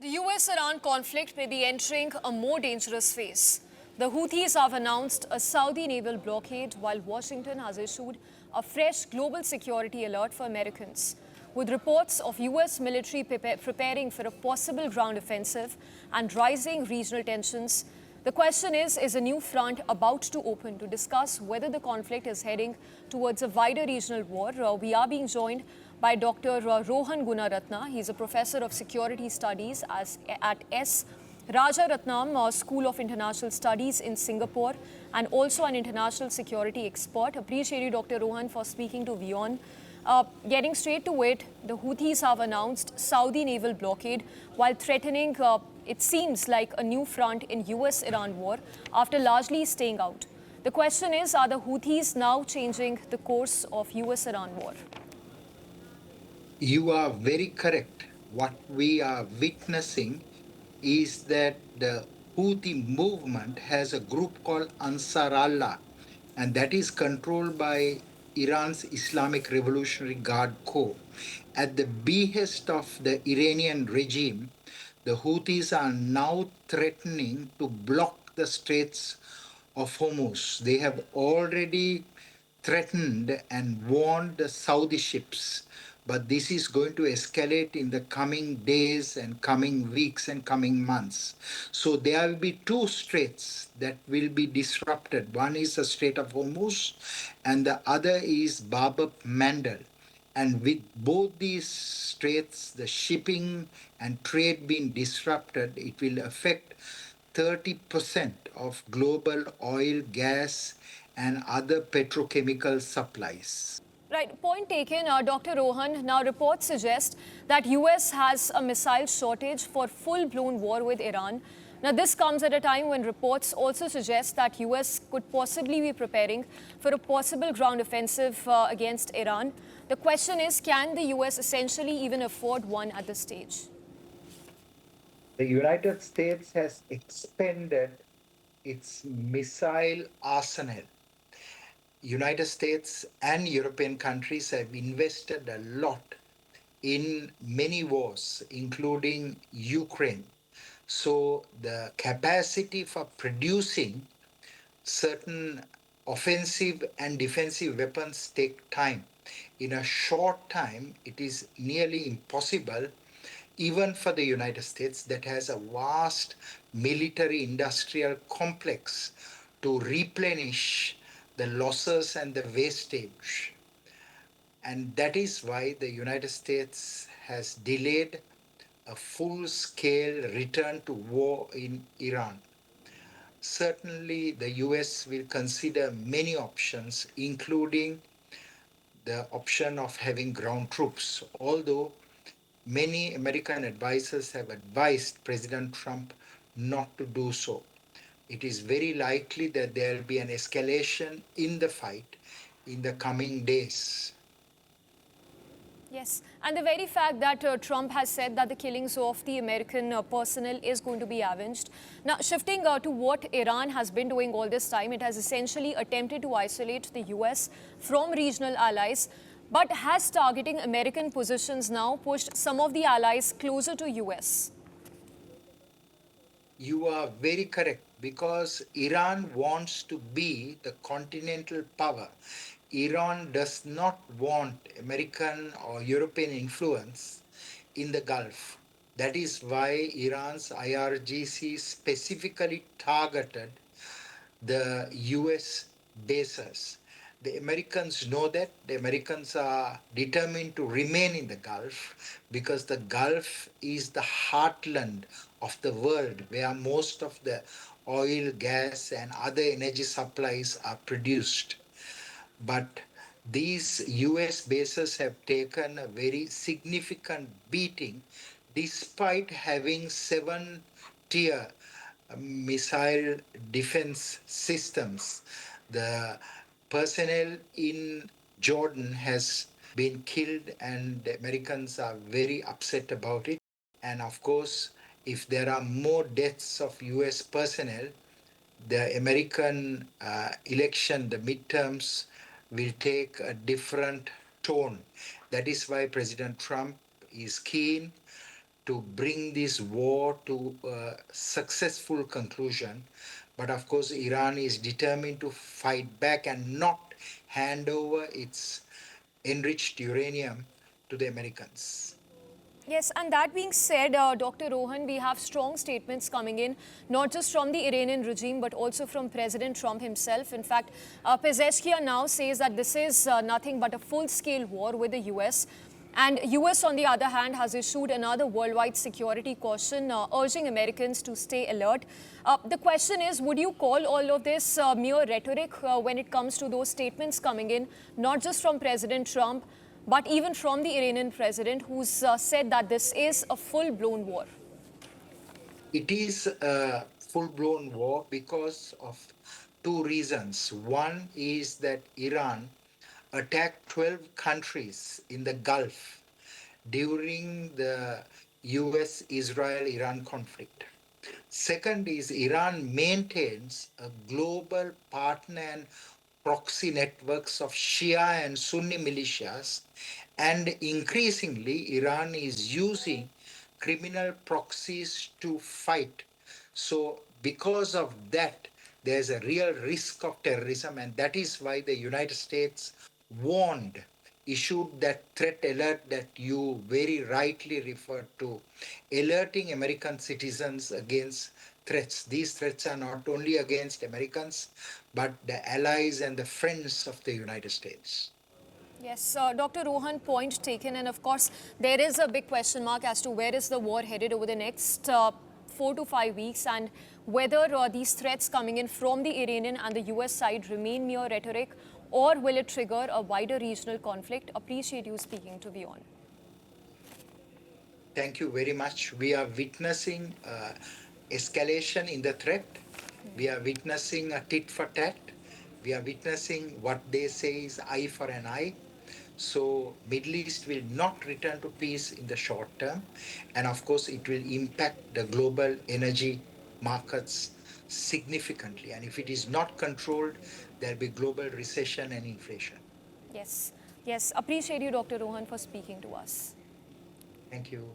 The U.S.-Iran conflict may be entering a more dangerous phase. The Houthis have announced a Saudi naval blockade, while Washington has issued a fresh global security alert for Americans, with reports of U.S. military preparing for a possible ground offensive and rising regional tensions. The question is a new front about to open to discuss whether the conflict is heading towards a wider regional war? We are being joined by Dr. Rohan Gunaratna. He's a professor of security studies at S. Rajaratnam School of International Studies in Singapore and also an international security expert. Appreciate you, Dr. Rohan, for speaking to WION. Getting straight to it, the Houthis have announced Saudi naval blockade while threatening, it seems like, a new front in U.S.-Iran war after largely staying out. The question is, are the Houthis now changing the course of U.S.-Iran war? You are very correct. What we are witnessing is that the Houthi movement has a group called Ansar Allah, and that is controlled by Iran's Islamic Revolutionary Guard Corps. At the behest of the Iranian regime, the Houthis are now threatening to block the Straits of Hormuz. They have already threatened and warned the Saudi ships, but this is going to escalate in the coming days and coming weeks and coming months. So there will be two straits that will be disrupted. One is the Strait of Hormuz, and the other is Bab el-Mandeb. And with both these straits, the shipping and trade being disrupted, it will affect 30% of global oil, gas, and other petrochemical supplies. Right, point taken, Dr. Rohan. Now, reports suggest that U.S. has a missile shortage for full-blown war with Iran. Now, this comes at a time when reports also suggest that U.S. could possibly be preparing for a possible ground offensive against Iran. The question is, can the U.S. essentially even afford one at this stage? The United States has expanded its missile arsenal. United States and European countries have invested a lot in many wars, including Ukraine. So the capacity for producing certain offensive and defensive weapons take time. In a short time, it is nearly impossible, even for the United States, that has a vast military industrial complex, to replenish the losses and the wastage. And that is why the United States has delayed a full-scale return to war in Iran. Certainly, the US will consider many options, including the option of having ground troops, although many American advisors have advised President Trump not to do so. It is very likely that there will be an escalation in the fight in the coming days. Yes, and the very fact that Trump has said that the killings of the American personnel is going to be avenged. Now, shifting to what Iran has been doing all this time, it has essentially attempted to isolate the U.S. from regional allies, but has targeting American positions now pushed some of the allies closer to U.S.? You are very correct, because Iran wants to be the continental power. Iran does not want American or European influence in the Gulf. That is why Iran's IRGC specifically targeted the US bases. The Americans know that. The Americans are determined to remain in the Gulf because the Gulf is the heartland of the world where most of the oil, gas, and other energy supplies are produced. But these US bases have taken a very significant beating despite having 7-tier missile defense systems. The personnel in Jordan has been killed, and the Americans are very upset about it. And of course, if there are more deaths of US personnel, the American election, the midterms, will take a different tone. That is why President Trump is keen to bring this war to a successful conclusion. But of course, Iran is determined to fight back and not hand over its enriched uranium to the Americans. Yes, and that being said, Dr. Rohan, we have strong statements coming in, not just from the Iranian regime, but also from President Trump himself. In fact, Pezeshkian now says that this is nothing but a full-scale war with the U.S. And U.S., on the other hand, has issued another worldwide security caution, urging Americans to stay alert. The question is, would you call all of this mere rhetoric when it comes to those statements coming in, not just from President Trump, but even from the Iranian president, who's said that this is a full-blown war? It is a full blown war because of two reasons. One is that Iran attacked 12 countries in the Gulf during the US Israel Iran conflict. Second is Iran maintains a global partner and proxy networks of Shia and Sunni militias, and increasingly, Iran is using criminal proxies to fight. So, because of that, there's a real risk of terrorism, and that is why the United States warned, issued that threat alert that you very rightly referred to, alerting American citizens against threats. These threats are not only against Americans, but the allies and the friends of the United States. Yes, Dr. Rohan, point taken. And of course, there is a big question mark as to where is the war headed over the next 4 to 5 weeks, and whether these threats coming in from the Iranian and the US side remain mere rhetoric, or will it trigger a wider regional conflict? Appreciate you speaking to WION. Thank you very much. We are witnessing escalation in the threat. We are witnessing a tit for tat. We are witnessing what they say is eye for an eye. So Middle East will not return to peace in the short term. And of course, it will impact the global energy markets significantly. And if it is not controlled, there'll be global recession and inflation. Yes, yes. Appreciate you, Dr. Rohan, for speaking to us. Thank you.